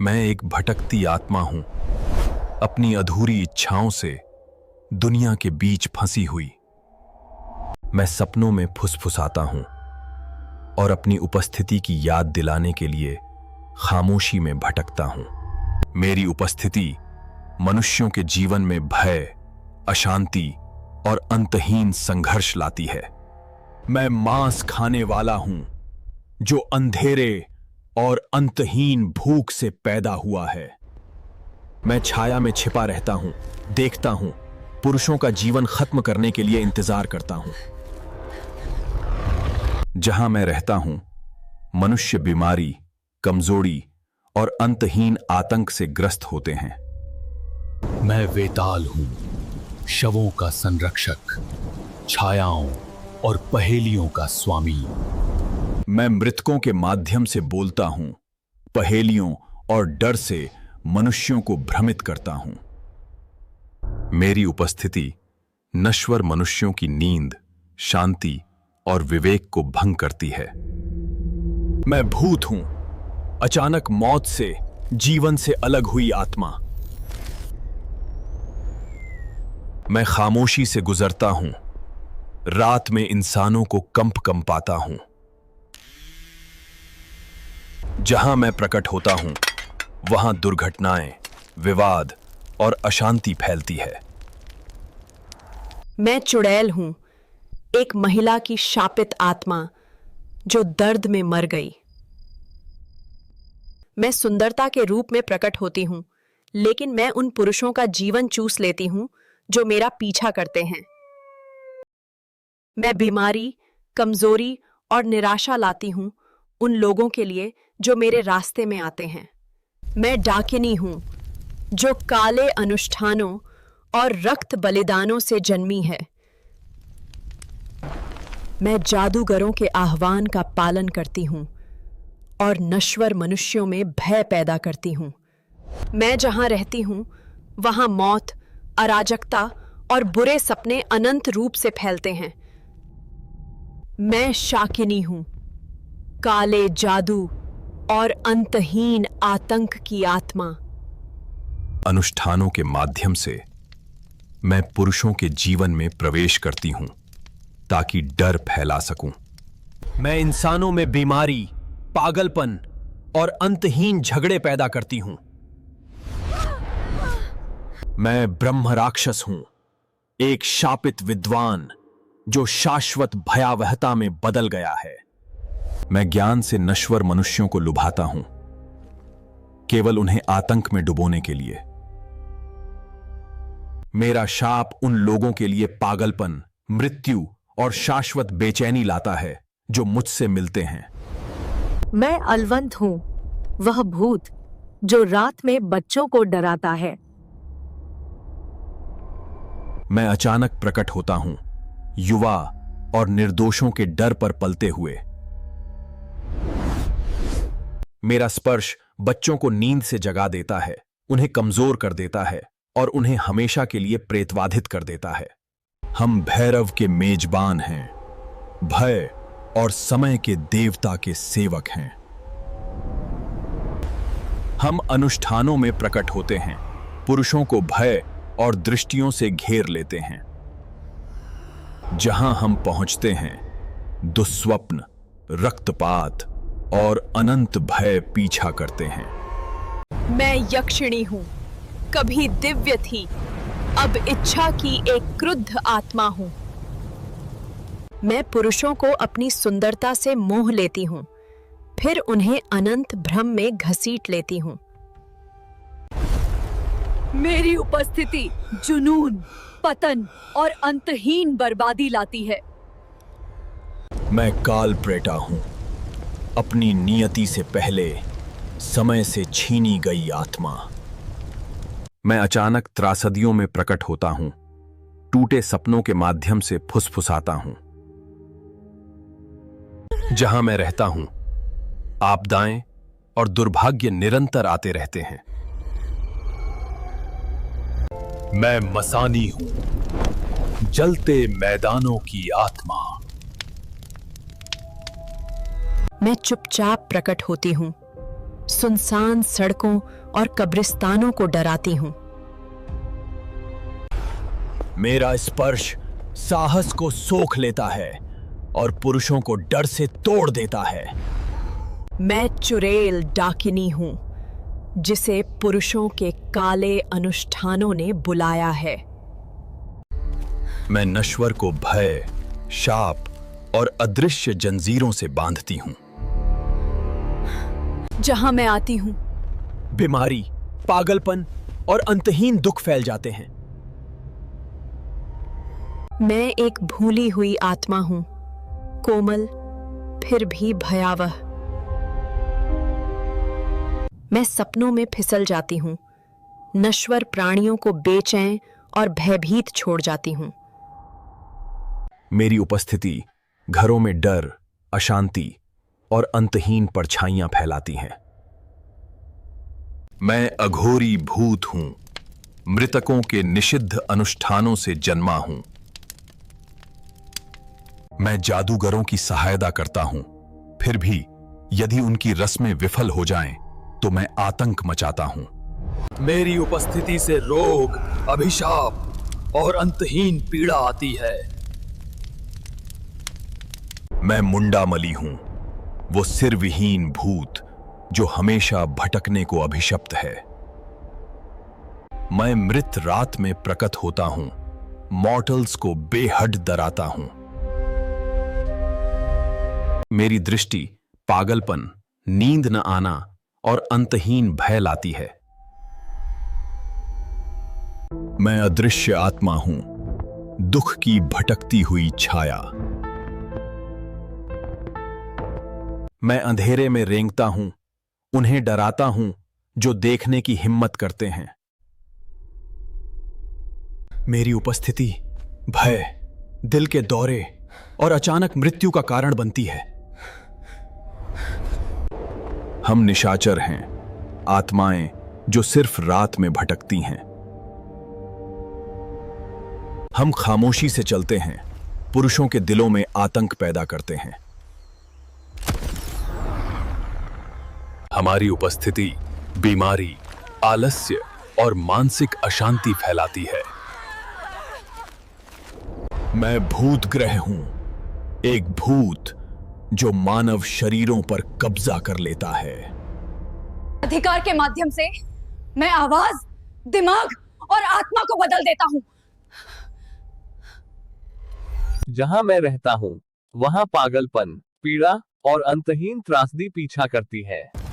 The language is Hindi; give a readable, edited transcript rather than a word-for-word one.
मैं एक भटकती आत्मा हूं, अपनी अधूरी इच्छाओं से दुनिया के बीच फंसी हुई। मैं सपनों में फुसफुसाता हूं और अपनी उपस्थिति की याद दिलाने के लिए खामोशी में भटकता हूं। मेरी उपस्थिति मनुष्यों के जीवन में भय, अशांति और अंतहीन संघर्ष लाती है। मैं मांस खाने वाला हूं जो अंधेरे और अंतहीन भूख से पैदा हुआ है। मैं छाया में छिपा रहता हूं, देखता हूं, पुरुषों का जीवन खत्म करने के लिए इंतजार करता हूं। जहां मैं रहता हूं, मनुष्य बीमारी, कमजोरी और अंतहीन आतंक से ग्रस्त होते हैं। मैं वेताल हूं, शवों का संरक्षक, छायाओं और पहेलियों का स्वामी। मैं मृतकों के माध्यम से बोलता हूं, पहेलियों और डर से मनुष्यों को भ्रमित करता हूं। मेरी उपस्थिति नश्वर मनुष्यों की नींद, शांति और विवेक को भंग करती है। मैं भूत हूं, अचानक मौत से, जीवन से अलग हुई आत्मा। मैं खामोशी से गुजरता हूं, रात में इंसानों को कंपाता हूं। जहां मैं प्रकट होता हूं, वहां दुर्घटनाएं, विवाद और अशांति फैलती है। मैं चुड़ैल हूं, एक महिला की शापित आत्मा जो दर्द में मर गई। मैं सुंदरता के रूप में प्रकट होती हूं, लेकिन मैं उन पुरुषों का जीवन चूस लेती हूं जो मेरा पीछा करते हैं। मैं बीमारी, कमजोरी और निराशा लाती हूं उन लोगों के लिए जो मेरे रास्ते में आते हैं। मैं डाकिनी हूं जो काले अनुष्ठानों और रक्त बलिदानों से जन्मी है। मैं जादूगरों के आह्वान का पालन करती हूं और नश्वर मनुष्यों में भय पैदा करती हूं। मैं जहां रहती हूं, वहां मौत, अराजकता और बुरे सपने अनंत रूप से फैलते हैं। मैं शाकिनी हूं, काले जादू और अंतहीन आतंक की आत्मा। अनुष्ठानों के माध्यम से मैं पुरुषों के जीवन में प्रवेश करती हूं ताकि डर फैला सकूं। मैं इंसानों में बीमारी, पागलपन और अंतहीन झगड़े पैदा करती हूं। मैं ब्रह्म राक्षस हूं, एक शापित विद्वान जो शाश्वत भयावहता में बदल गया है। मैं ज्ञान से नश्वर मनुष्यों को लुभाता हूं, केवल उन्हें आतंक में डुबोने के लिए। मेरा शाप उन लोगों के लिए पागलपन, मृत्यु और शाश्वत बेचैनी लाता है जो मुझसे मिलते हैं। मैं अलवंत हूं, वह भूत जो रात में बच्चों को डराता है। मैं अचानक प्रकट होता हूं, युवा और निर्दोषों के डर पर पलते हुए। मेरा स्पर्श बच्चों को नींद से जगा देता है, उन्हें कमजोर कर देता है और उन्हें हमेशा के लिए प्रेतवाधित कर देता है। हम भैरव के मेजबान हैं, भय और समय के देवता के सेवक हैं। हम अनुष्ठानों में प्रकट होते हैं, पुरुषों को भय और दृष्टियों से घेर लेते हैं। जहां हम पहुंचते हैं, दुस्वप्न, रक्तपात और अनंत भय पीछा करते हैं। मैं यक्षिणी हूं, कभी दिव्य थी, अब इच्छा की एक क्रुद्ध आत्मा हूं। मैं पुरुषों को अपनी सुंदरता से मोह लेती हूं, फिर उन्हें अनंत भ्रम में घसीट लेती हूं। मेरी उपस्थिति जुनून, पतन और अंतहीन बर्बादी लाती है। मैं काल प्रेटा हूं, अपनी नियति से पहले समय से छीनी गई आत्मा। मैं अचानक त्रासदियों में प्रकट होता हूं, टूटे सपनों के माध्यम से फुसफुसाता हूं। जहां मैं रहता हूं, आपदाएं और दुर्भाग्य निरंतर आते रहते हैं। मैं मसानी हूं, जलते मैदानों की आत्मा। मैं चुपचाप प्रकट होती हूं, सुनसान सड़कों और कब्रिस्तानों को डराती हूं। मेरा स्पर्श साहस को सोख लेता है और पुरुषों को डर से तोड़ देता है। मैं चुड़ैल डाकिनी हूं, जिसे पुरुषों के काले अनुष्ठानों ने बुलाया है। मैं नश्वर को भय, शाप और अदृश्य जंजीरों से बांधती हूं। जहां मैं आती हूं, बीमारी, पागलपन और अंतहीन दुख फैल जाते हैं। मैं एक भूली हुई आत्मा हूं, कोमल फिर भी भयावह। मैं सपनों में फिसल जाती हूं, नश्वर प्राणियों को बेचैन और भयभीत छोड़ जाती हूं। मेरी उपस्थिति घरों में डर, अशांति और अंतहीन परछाइयां फैलाती हैं। मैं अघोरी भूत हूं, मृतकों के निषिद्ध अनुष्ठानों से जन्मा हूं। मैं जादूगरों की सहायता करता हूं, फिर भी यदि उनकी रस्में विफल हो जाएं, तो मैं आतंक मचाता हूं। मेरी उपस्थिति से रोग, अभिशाप और अंतहीन पीड़ा आती है। मैं मुंडामली हूं, वो सिरविहीन भूत जो हमेशा भटकने को अभिशप्त है। मैं मृत रात में प्रकट होता हूं, मॉर्टल्स को बेहद डराता हूं। मेरी दृष्टि पागलपन, नींद न आना और अंतहीन भय लाती है। मैं अदृश्य आत्मा हूं, दुख की भटकती हुई छाया। मैं अंधेरे में रेंगता हूं, उन्हें डराता हूं जो देखने की हिम्मत करते हैं। मेरी उपस्थिति भय, दिल के दौरे और अचानक मृत्यु का कारण बनती है। हम निशाचर हैं, आत्माएं जो सिर्फ रात में भटकती हैं। हम खामोशी से चलते हैं, पुरुषों के दिलों में आतंक पैदा करते हैं। हमारी उपस्थिति बीमारी, आलस्य और मानसिक अशांति फैलाती है। मैं भूत ग्रह हूं, एक भूत जो मानव शरीरों पर कब्जा कर लेता है। अधिकार के माध्यम से मैं आवाज, दिमाग और आत्मा को बदल देता हूं। जहां मैं रहता हूं, वहां पागलपन, पीड़ा और अंतहीन त्रासदी पीछा करती है।